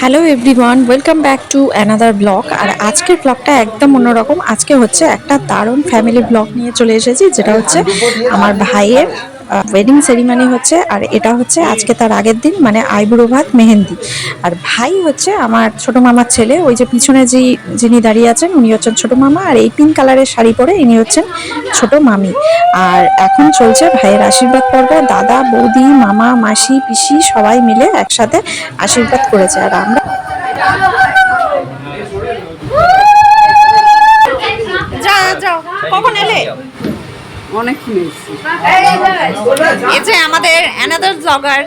Hello everyone, welcome back to another blog. আর আজকের ব্লগটা একদম অন্যরকম। আজকে হচ্ছে একটা দারুণ ফ্যামিলি ব্লগ নিয়ে চলে এসেছি, যেটা হচ্ছে আমার ভাইয়ের ওয়েডিং সেরিমনি হচ্ছে। আর এটা হচ্ছে আজকে তার আগের দিন, মানে আইবুড়ো ভাত মেহেন্দি। আর ভাই হচ্ছে আমার ছোট মামার ছেলে। ওই যে পিছনে যিনি দাঁড়িয়ে আছেন উনি হচ্ছেন ছোট মামা, আর এই পিঙ্ক কালারের শাড়ি পরে ইনি হচ্ছেন ছোট মামি। আর এখন চলছে ভাইয়ের আশীর্বাদ পর্ব। দাদা, বৌদি, মামা, মাসি, পিসি সবাই মিলে একসাথে আশীর্বাদ করেছে। আর আমরা যাও কখন এলে? অনেকক্ষণ এসেছি। এই যে আমাদের অ্যানাদার ব্লগার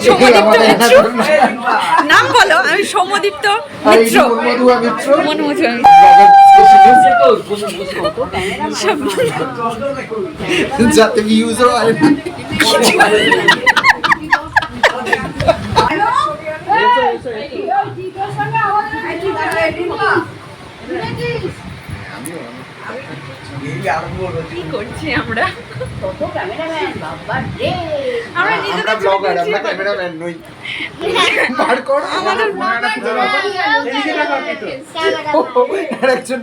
সৌম্যদীপ্ত মিত্র। নাম বলো। আমি সৌম্যদীপ্ত মিত্র। মনুমধু যাতে ভিউজও হয়। কি করছি আমরা? আমরা ব্লগার, আমরা ক্যামেরাম্যান নই। বার কর আমাদের আরেকজন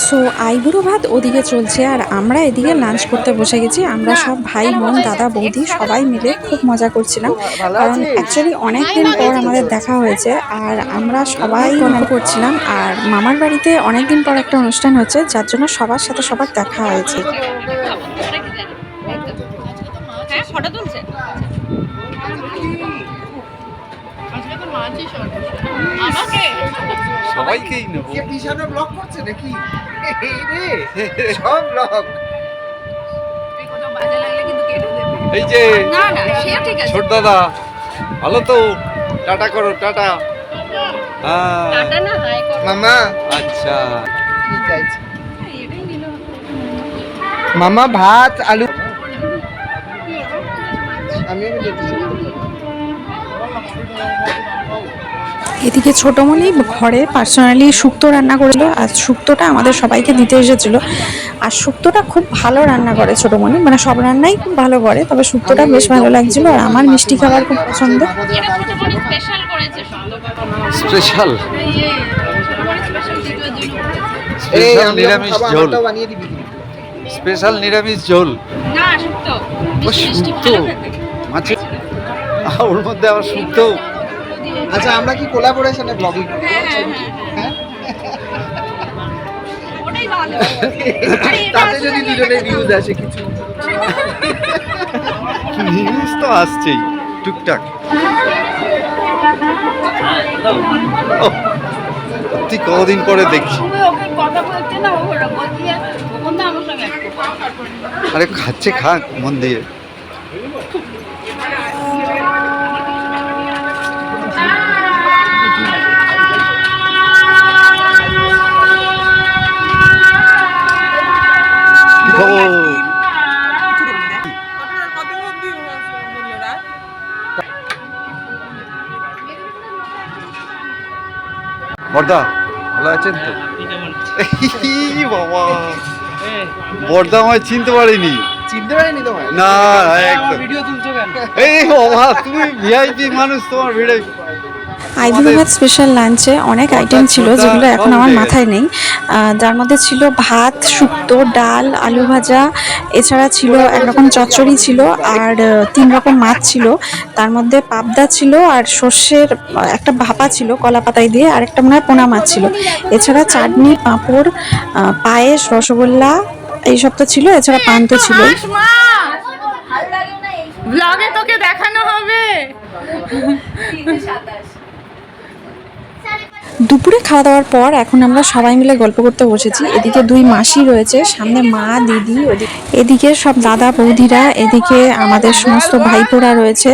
সো আইবুড়ো ভাত ওদিকে চলছে, আর আমরা এদিকে লাঞ্চ করতে বসে গেছি। আমরা সব ভাই বোন, দাদা, বৌদি সবাই মিলে খুব মজা করছিলাম, কারণ অ্যাকচুয়ালি অনেক দিন পর আমাদের দেখা হয়েছে। আর আমরা সবাই গল্প করছিলাম। আর মামার বাড়িতে অনেক দিন পর একটা অনুষ্ঠান হচ্ছে, যার জন্য সবার সাথে সবার দেখা হয়েছে। সবাইকেই নেব। কে পিছনে ব্লগ করছে নাকি? এই রে সব ব্লগ। এই যে ছোট দাদা, ভালো তো? টাটা করো, টাটা। হ্যাঁ মামা আচ্ছা, কি চাইছে? মামা ভাত আলু। আমি এদিকে ছোটমণি ঘরে পার্সোনালি শুক্তো রান্না করেছিল, আর শুক্তোটা আমাদের সবাইকে দিতে এসেছিল। আর শুক্তোটা খুব ভালো রান্না করে ছোটমণি, মানে সব রান্নাই খুব ভালো করে, তবে শুক্তোটা বেশ ভালো লাগছিল। আর আমার মিষ্টি খাবার খুব পছন্দ। স্পেশাল এই স্পেশাল নিরামিষ ঝোল, বানিয়ে দিবি। স্পেশাল নিরামিষ ঝোল। না শুক্তো, ও শুক্তো মাছের, ওর মধ্যে আবার শুক্তো। আচ্ছা, আমরা কি কোলাবোরেশনে ব্লগিং করি? তাতে যদি দুজনে ভিউজ আসে কিছু। নিউজ তো আসছেই টুকটাক। তুই কতদিন পরে দেখছি। আরে খাচ্ছে, খাক মন দিয়ে। বর্দা ভালো আছেন তো? বাবা, বর্দা আমায় চিনতে পারিনি। চিনতে পারিনি তোমায়? না একদম। এই বাবা, তুমি ভিআইপি মানুষ, তোমার ভিআইপি। আইবুড়ো ভাত স্পেশাল লাঞ্চে অনেক আইটেম ছিল, যেগুলো এখন আমার মাথায় নেই। যার মধ্যে ছিল ভাত, শুক্তো, ডাল, আলু ভাজা, এছাড়া ছিল একরকম চচ্চড়ি ছিল, আর 3 রকম মাছ ছিল। তার মধ্যে পাবদা ছিল, আর সর্ষের একটা ভাপা ছিল কলা পাতায় দিয়ে, আর একটা মনে হয় পোনা মাছ ছিল। এছাড়া চাটনি, পাঁপড়, পায়েস, রসগোল্লা এইসব তো ছিল। এছাড়া পান তো ছিল। ব্লগে তোকে দেখানো হবে। দুপুরে খাওয়া দাওয়ার পর এখন আমরা সবাই মিলে গল্প করতে বসেছি। এদিকে 2 মাসি রয়েছে, সামনে মা, দিদি, এদিকে সব দাদা বৌদিরা, এদিকে আমাদের সমস্ত ভাইপোরা রয়েছে।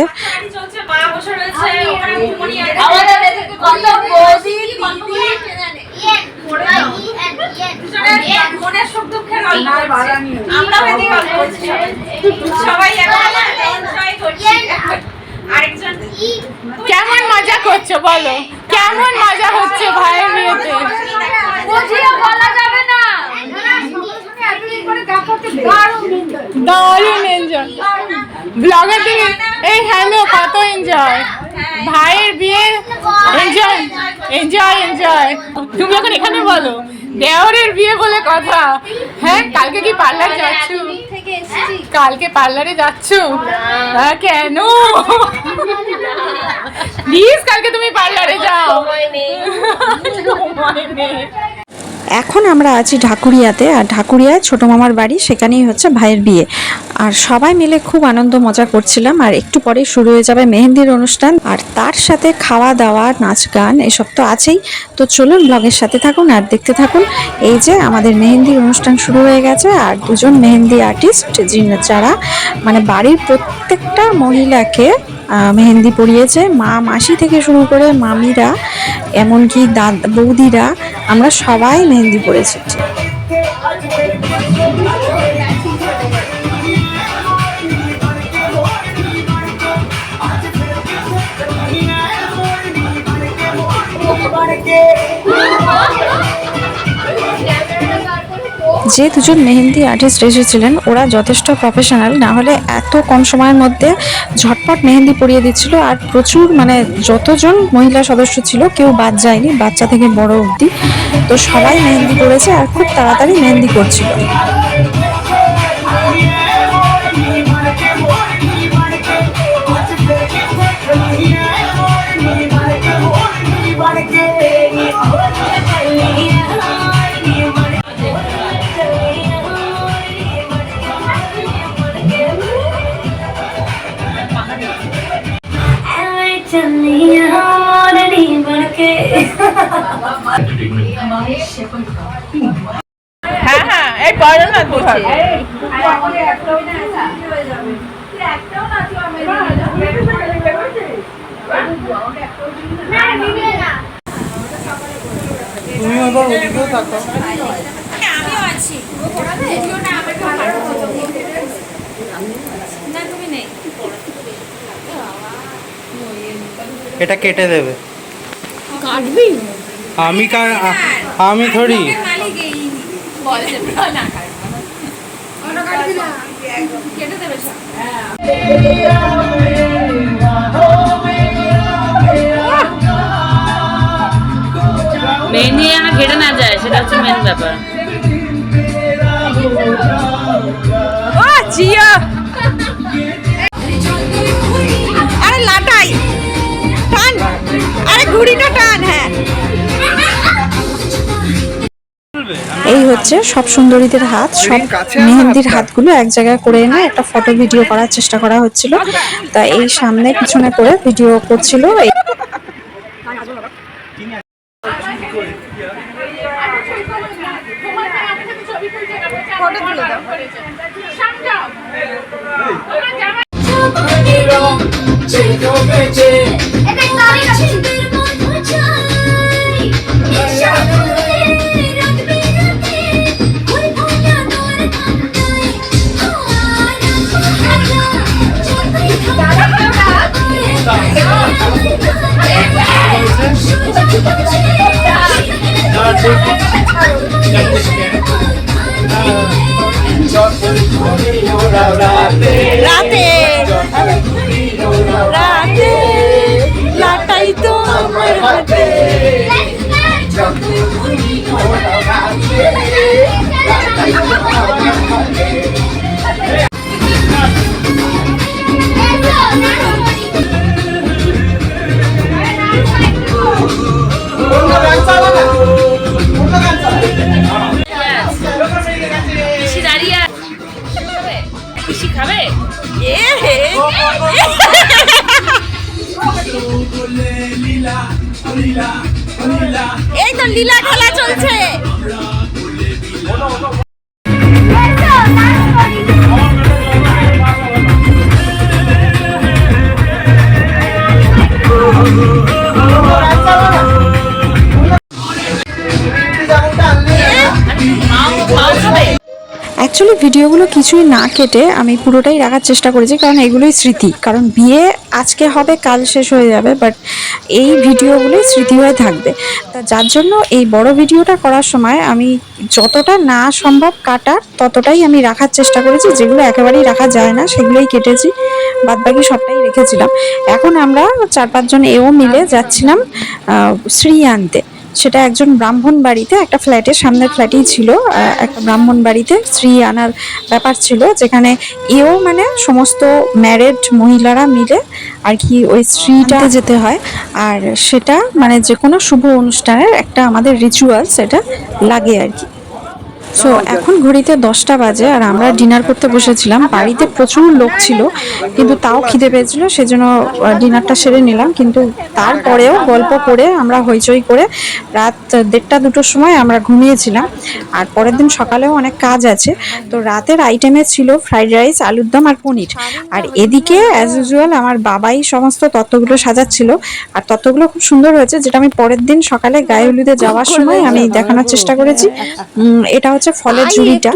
মনের সুখ দুঃখের আমরা মেহেন্দি গল্প করছি সবাই এখন এনজয় করছি আরেকজন কেমন মজা করছো বলো, কেমন মজা হচ্ছে ভাইয়ের বিয়েতে? বুঝিয়ে বলা যাবে না। দারুণ এনজয়। ব্লগের দিকে এই হ্যালো কত এনজয়, ভাইয়ের বিয়ে এনজয় এনজয় এনজয়। তুমি এখন এখানে বলো দেওরের বিয়ে বলে কথা। হ্যাঁ কালকে কি পার্লার যাচ্ছ? কালকে পার্লারে যাচ্ছ? হ্যাঁ কেন? প্লিজ কালকে তুমি পার্লারে যাও। সময় নেই। এখন আমরা আছি ঢাকুরিয়াতে, আর ঢাকুরিয়ায় ছোট মামার বাড়ি, সেখানেই হচ্ছে ভাইয়ের বিয়ে। আর সবাই মিলে খুব আনন্দ মজা করছিলাম। আর একটু পরে শুরু হয়ে যাবে মেহেন্দির অনুষ্ঠান, আর তার সাথে খাওয়া দাওয়া নাচ গান এসব তো আছেই। তো চলুন ব্লগের সাথে থাকুন আর দেখতে থাকুন। এই যে আমাদের মেহেন্দির অনুষ্ঠান শুরু হয়ে গেছে, আর দুজন মেহেন্দি আর্টিস্ট যারা মানে বাড়ির প্রত্যেকটা মহিলাকে মেহেন্দি পরিয়েছে, মা মাসি থেকে শুরু করে মামিরা এমনকি বৌদিরা, আমরা সবাই মেহেন্দি পরেছি। যে দুজন মেহেন্দি আর্টিস্ট এসেছিলেন ওরা যথেষ্ট প্রফেশনাল, না হলে এত কম সময়ের মধ্যে ঝটপট মেহেন্দি পরিয়ে দিচ্ছিল। আর প্রচুর মানে যতজন মহিলা সদস্য ছিল কেউ বাদ যায়নি, বাচ্চা থেকে বড় অবধি। তো সবাই মেহেন্দি পরেছে আর খুব তাড়াতাড়ি মেহেন্দি করছিল। হ্যাঁ হ্যাঁ এই পড়ো না দুধার। তুমি আবার ওদিকেও তাকাও। আমিও আছি, না তুমি নেই। এটা কেটে দেবে। কাটবি? আমি থোড়ি। কেটে দেবে সব। মেহেন্দি যেন ঘেটে না যায়, সেটা হচ্ছে মেন ব্যাপার। ও জিয়া, আরে লাটাই টান, আরে ঘুড়িটা টান। হ্যাঁ এই হচ্ছে সব সুন্দরীদের হাত, সব মেহেন্দির হাতগুলো এক জায়গায় করে এনে একটা ফটো ভিডিও করার চেষ্টা করা হচ্ছিল। তা এই সামনে পিছনে করে ভিডিও করছিল। রাতে রাতে লাটাই তো আমার হাতে। পিসি দাঁড়িয়ে পিসি খাবে। এই তো লীলা খেলা চলছে। অ্যাকচুয়ালি ভিডিওগুলো কিছুই না কেটে আমি পুরোটাই রাখার চেষ্টা করেছি, কারণ এগুলোই স্মৃতি। কারণ বিয়ে আজকে হবে, কাল শেষ হয়ে যাবে, বাট এই ভিডিওগুলোই স্মৃতি হয়ে থাকবে। তা যার জন্য এই বড় ভিডিওটা করার সময় আমি যতটা না সম্ভব কাটার ততটাই আমি রাখার চেষ্টা করেছি। যেগুলো একেবারেই রাখা যায় না সেগুলোই কেটেছি, বাদবাকি সবটাই রেখেছিলাম। এখন আমরা 4-5 জন এও মিলে যাচ্ছিলাম শ্রী আনতে। সেটা একজন ব্রাহ্মণ বাড়িতে, একটা ফ্ল্যাটের সামনের ফ্ল্যাটেই ছিল, একটা ব্রাহ্মণ বাড়িতে শ্রী আনার ব্যাপার ছিল, যেখানে এও মানে সমস্ত ম্যারেড মহিলারা মিলে আর কি ওই শ্রীটা যেতে হয়। আর সেটা মানে যে কোনো শুভ অনুষ্ঠানের একটা আমাদের রিচুয়াল সেটা লাগে আর কি। সো এখন ঘড়িতে 10টা বাজে আর আমরা ডিনার করতে বসেছিলাম। বাড়িতে প্রচুর লোক ছিল, কিন্তু তাও খিদে পেয়েছিল, সেজন্য ডিনারটা সেরে নিলাম। কিন্তু তারপরেও গল্প করে আমরা হইচই করে রাত 1:30-2টোর সময় আমরা ঘুমিয়েছিলাম। আর পরের দিন সকালেও অনেক কাজ আছে। তো রাতের আইটেমে ছিল ফ্রাইড রাইস, আলুর দম আর পনির। আর এদিকে অ্যাজ ইউজুয়াল আমার বাবাই সমস্ত তত্ত্বগুলো সাজাচ্ছিল। আর তত্ত্বগুলো খুব সুন্দর হয়েছে, যেটা আমি পরের দিন সকালে গায়ে হলুদে যাওয়ার সময় আমি দেখানোর চেষ্টা করেছি। এটা হচ্ছে ফলের ঝুড়িটা।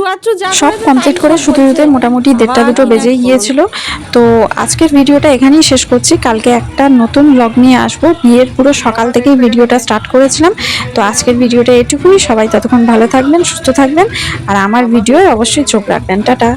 সব কমপ্লিট করে শুতে শুতে মোটামুটি 1:30-2টো বেজেই গিয়েছিল। তো আজকের ভিডিওটা এখানেই শেষ করছি। কালকে একটা নতুন ব্লগ নিয়ে আসবো। বিয়ের পুরো সকাল থেকেই ভিডিওটা স্টার্ট করেছিলাম। তো আজকের ভিডিওটা এটুকুই। সবাই ততক্ষণ ভালো থাকবেন, সুস্থ থাকবেন, আর আমার ভিডিও অবশ্যই চোখ রাখবেন। টাটা।